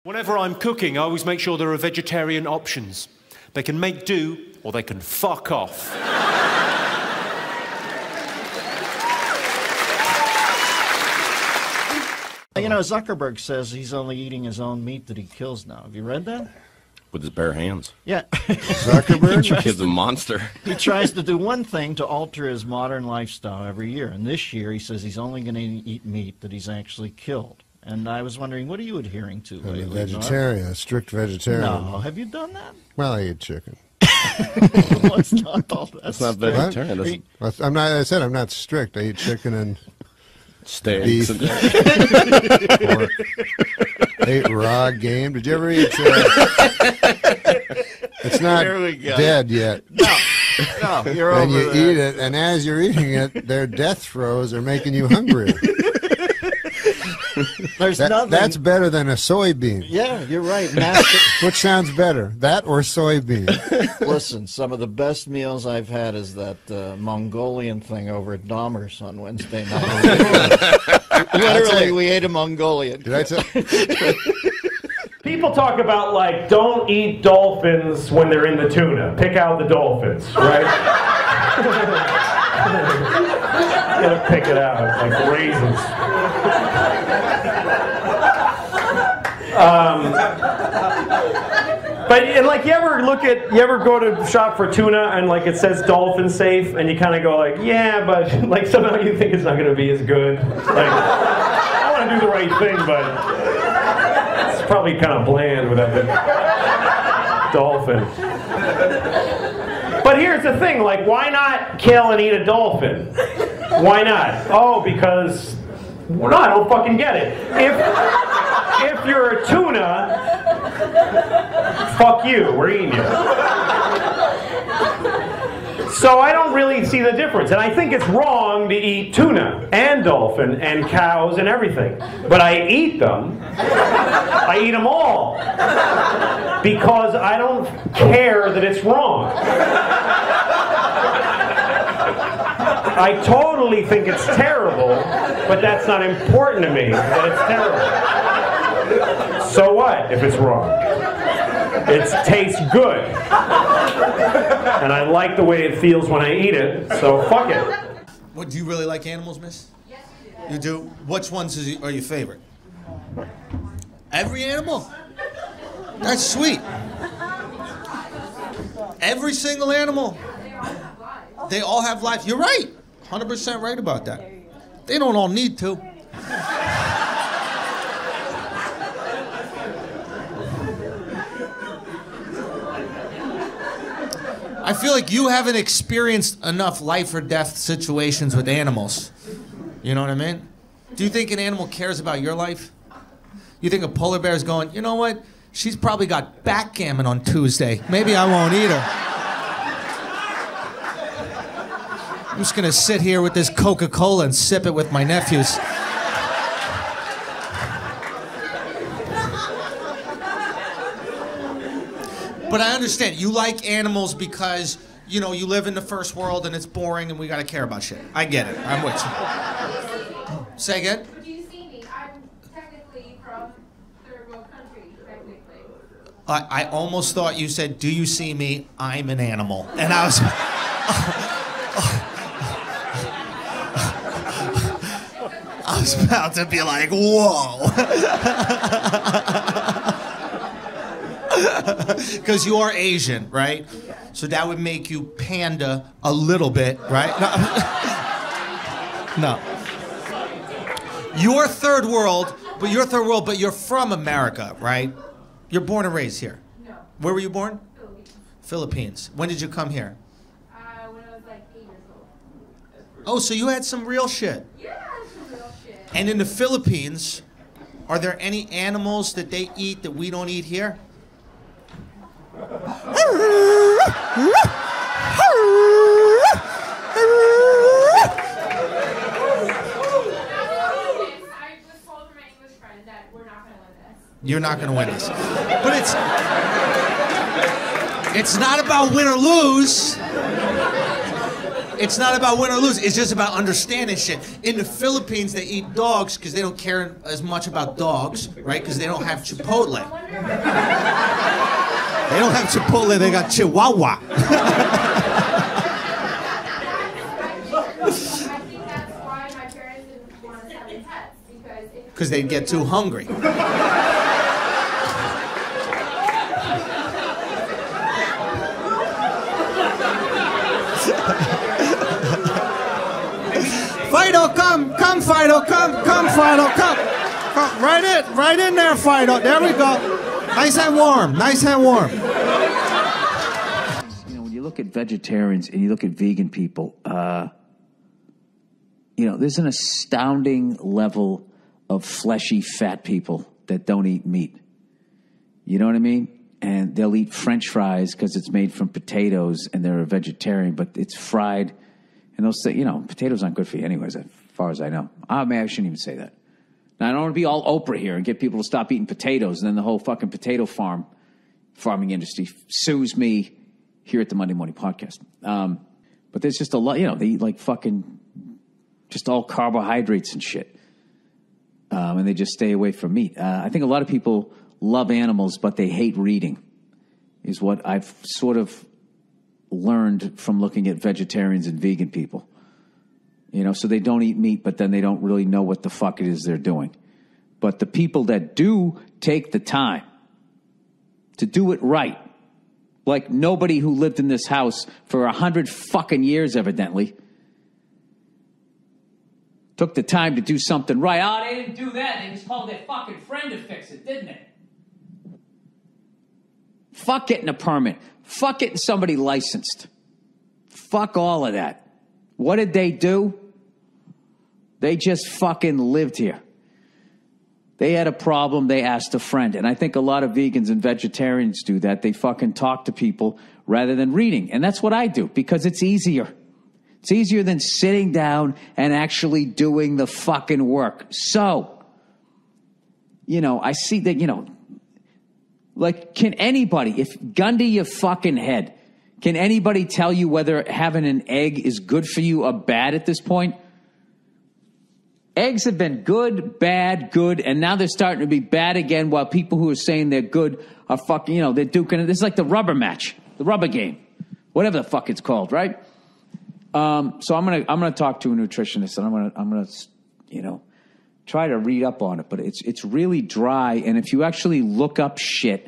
Whenever I'm cooking, I always make sure there are vegetarian options. They can make do, or they can fuck off. You know, Zuckerberg says he's only eating his own meat that he kills now. Have you read that? With his bare hands. Yeah. Zuckerberg? He's a monster. He tries to do one thing to alter his modern lifestyle every year. And this year, he says he's only going to eat meat that he's actually killed. And I was wondering, what are you adhering to lately? I'm a vegetarian, a strict vegetarian. No, have you done that? Well, I eat chicken. Well, it's not all that. That's not vegetarian. I'm not. I said I'm not strict. I eat chicken and steaks beef. Or ate raw game. Did you ever eat? It's not dead yet. No, you're and over you there. eat it, and as you're eating it, their death throes are making you hungrier. There's nothing. That's better than a soybean. Yeah, you're right. Which sounds better, that or soybean? Listen, some of the best meals I've had is that Mongolian thing over at Dahmer's on Wednesday night. Literally, we ate a Mongolian. Did I tell? People talk about, like, don't eat dolphins when they're in the tuna. Pick out the dolphins, right? You gotta pick it out, like raisins. But and like you ever go to shop for tuna and like it says dolphin safe and you kind of go like, yeah, but like somehow you think it's not going to be as good. Like I want to do the right thing, but it's probably kind of bland without the dolphin. But here's the thing, like why not kill and eat a dolphin? Why not? Oh, because well, no, I don't fucking get it. If you're a tuna, fuck you, we're eating you. So I don't really see the difference. And I think it's wrong to eat tuna and dolphin and cows and everything. But I eat them. I eat them all. Because I don't care that it's wrong. I totally think it's terrible, but that's not important to me, that it's terrible. So what if it's wrong? It tastes good. And I like the way it feels when I eat it, so fuck it. What, do you really like animals, miss? Yes, you do. Which ones are your favorite? Every animal? That's sweet. Every single animal. They all have life. You're right. 100% right about that. They don't all need to. I feel like you haven't experienced enough life or death situations with animals. You know what I mean? Do you think an animal cares about your life? You think a polar bear is going, you know what? She's probably got backgammon on Tuesday. Maybe I won't eat her. I'm just gonna sit here with this Coca-Cola and sip it with my nephews. But I understand, you like animals because, you know, you live in the first world and it's boring and we gotta care about shit. I get it, I'm with you. Say again? But do you see me? I'm technically from third world country, technically. I almost thought you said, do you see me? I'm an animal. And I was... I was about to be like, whoa. Because you are Asian, right? So that would make you panda a little bit, right? No. You're third world, but you're from America, right? You're born and raised here. No. Where were you born? Philippines. Philippines. When did you come here? When I was like 8 years old. Oh, so you had some real shit. Yeah, some real shit. And in the Philippines, are there any animals that they eat that we don't eat here? I was told from my English friend that we're not going to win this. You're not going to win this. But it's not about win or lose. It's not about win or lose. It's just about understanding shit. In the Philippines, they eat dogs because they don't care as much about dogs, right? Because they don't have Chipotle. They don't have Chipotle. They got Chihuahua. I think that's why my parents didn't want us having pets, because they'd get too hungry. Fido, come, Fido, come, Fido, come. Right in there, Fido. There we go. Nice and warm. You know, when you look at vegetarians and you look at vegan people, you know, there's an astounding level of fleshy, fat people that don't eat meat. You know what I mean? And they'll eat French fries because it's made from potatoes and they're a vegetarian, but it's fried. And they'll say, you know, potatoes aren't good for you anyways, as far as I know. I mean, I shouldn't even say that. Now, I don't want to be all Oprah here and get people to stop eating potatoes, and then the whole fucking potato farming industry sues me here at the Monday Morning Podcast. But there's just a lot, you know, they eat like fucking just all carbohydrates and shit. And they just stay away from meat. I think a lot of people love animals, but they hate reading, is what I've sort of learned from looking at vegetarians and vegan people. You know, so they don't eat meat, but then they don't really know what the fuck it is they're doing. But the people that do take the time to do it right, like nobody who lived in this house for 100 fucking years, evidently, took the time to do something right. Oh, they didn't do that. They just called their fucking friend to fix it, didn't they? Fuck getting a permit. Fuck getting somebody licensed. Fuck all of that. What did they do? They just fucking lived here. They had a problem, they asked a friend. And I think a lot of vegans and vegetarians do that. They fucking talk to people rather than reading. And that's what I do, because it's easier. It's easier than sitting down and actually doing the fucking work. So, you know, I see that, you know, like, can anybody, if gun to your fucking head, can anybody tell you whether having an egg is good for you or bad at this point? Eggs have been good, bad, good, and now they're starting to be bad again, while people who are saying they're good are fucking, you know, they're duking it. This is like the rubber match, the rubber game, whatever the fuck it's called, right? So I'm gonna talk to a nutritionist, and I'm gonna you know, try to read up on it, but it's really dry. And if you actually look up shit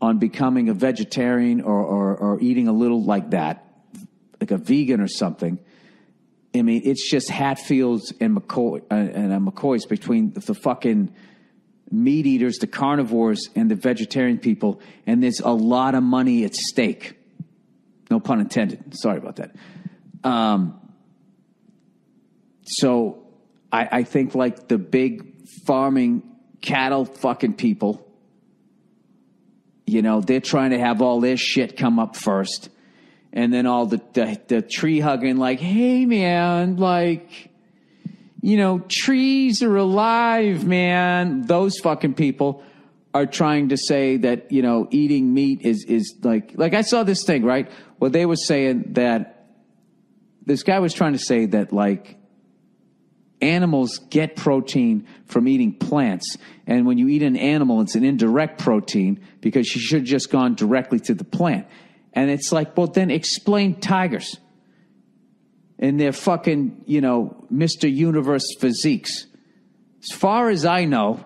on becoming a vegetarian or eating a little like that, like a vegan or something, I mean, it's just Hatfields and McCoys between the fucking meat eaters, the carnivores, and the vegetarian people, and there's a lot of money at stake. No pun intended. Sorry about that. So I think like the big farming cattle fucking people, you know, they're trying to have all their shit come up first. And then all the tree hugging, like, hey, man, like, you know, trees are alive, man. Those fucking people are trying to say that, you know, eating meat is like I saw this thing, right? Well, they were saying that this guy was trying to say that, like, animals get protein from eating plants. And when you eat an animal, it's an indirect protein because you should have just gone directly to the plant. And it's like, well, then explain tigers and their fucking, you know, Mr. Universe physiques. As far as I know,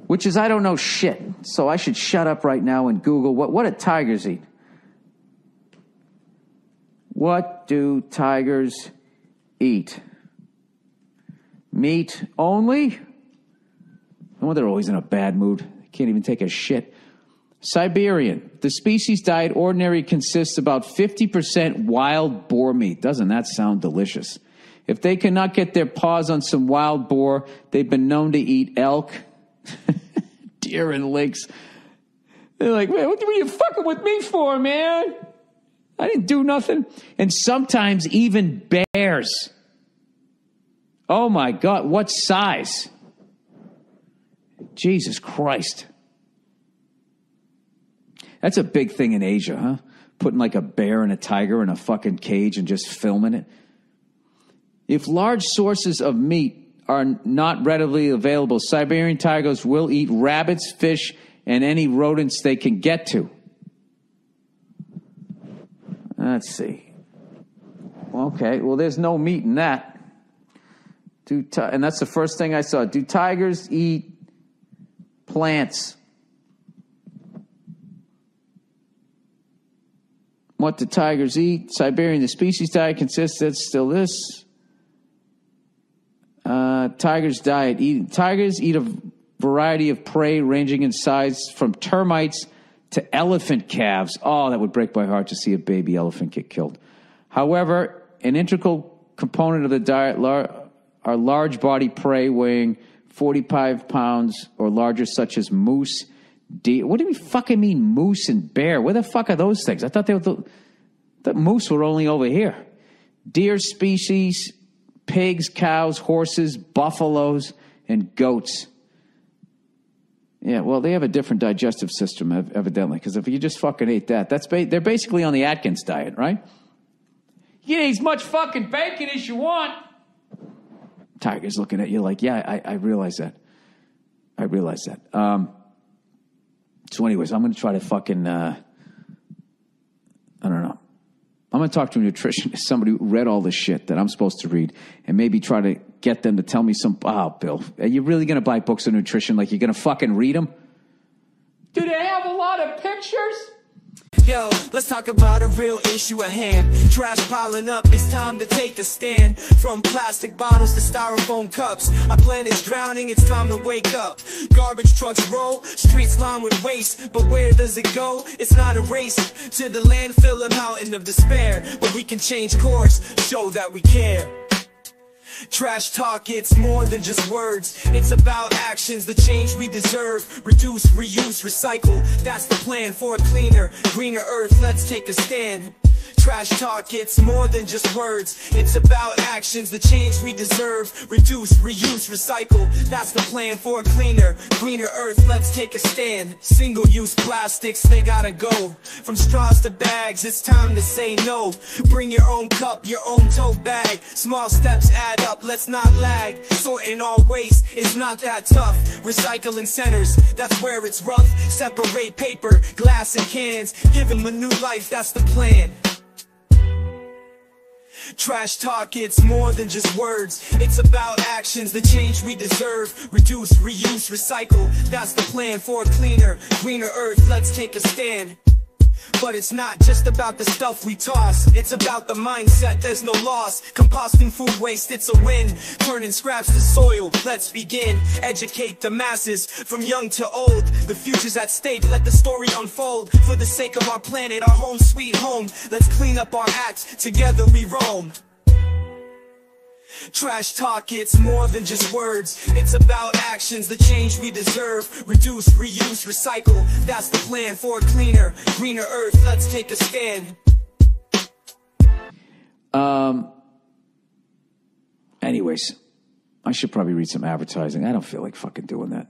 which is I don't know shit, so I should shut up right now and Google what do tigers eat? What do tigers eat? Meat only? No wonder they're always in a bad mood. They can't even take a shit. Siberian. The species diet ordinarily consists about 50% wild boar meat. Doesn't that sound delicious? If they cannot get their paws on some wild boar, they've been known to eat elk, deer, and lynx. They're like, man, what are you fucking with me for, man? I didn't do nothing. And sometimes even bears. Oh, my God. What size? Jesus Christ. That's a big thing in Asia, huh? Putting like a bear and a tiger in a fucking cage and just filming it. If large sources of meat are not readily available, Siberian tigers will eat rabbits, fish, and any rodents they can get to. Let's see. Okay, well, there's no meat in that. And that's the first thing I saw. Do tigers eat plants? What do tigers eat? Siberian, the species diet consists, that's still this. Tigers diet. Tigers eat a variety of prey ranging in size from termites to elephant calves. Oh, that would break my heart to see a baby elephant get killed. However, an integral component of the diet are large body prey weighing 45 pounds or larger, such as moose, deer. What do we fucking mean moose and bear? Where the fuck are those things? I thought that moose were only over here. Deer species, pigs, cows, horses, buffaloes, and goats. Yeah, well, they have a different digestive system, evidently, because if you just fucking ate that, they're basically on the Atkins diet, right? You can eat as much fucking bacon as you want. Tiger's looking at you like, yeah, I realize that. I realize that. So anyways, I'm going to try to fucking, I don't know. I'm going to talk to a nutritionist, somebody who read all this shit that I'm supposed to read, and maybe try to get them to tell me Bill, are you really going to buy books on nutrition? Like, you're going to fucking read them? Do they have a lot of pictures? Yo, let's talk about a real issue at hand. Trash piling up, it's time to take a stand. From plastic bottles to styrofoam cups, our planet's drowning, it's time to wake up. Garbage trucks roll, streets lined with waste, but where does it go? It's not a race to the landfill, a mountain of despair, where we can change course, show that we care. Trash talk, it's more than just words. It's about actions, the change we deserve. Reduce, reuse, recycle. That's the plan for a cleaner, greener earth. Let's take a stand. Trash talk, it's more than just words. It's about actions, the change we deserve. Reduce, reuse, recycle. That's the plan for a cleaner, greener earth. Let's take a stand. Single-use plastics, they gotta go. From straws to bags, it's time to say no. Bring your own cup, your own tote bag. Small steps add up, let's not lag. Sorting all waste is not that tough. Recycling centers, that's where it's rough. Separate paper, glass, and cans. Give them a new life, that's the plan. Trash talk, it's more than just words. It's about actions, the change we deserve. Reduce, reuse, recycle. That's the plan for a cleaner, greener earth. Let's take a stand. But it's not just about the stuff we toss. It's about the mindset, there's no loss. Composting food waste, it's a win. Turning scraps to soil, let's begin. Educate the masses, from young to old. The future's at stake, let the story unfold. For the sake of our planet, our home sweet home. Let's clean up our act, together we roam. Trash talk, it's more than just words. It's about actions, the change we deserve. Reduce, reuse, recycle. That's the plan for a cleaner, greener earth. Let's take a stand. Anyways, I should probably read some advertising. I don't feel like fucking doing that.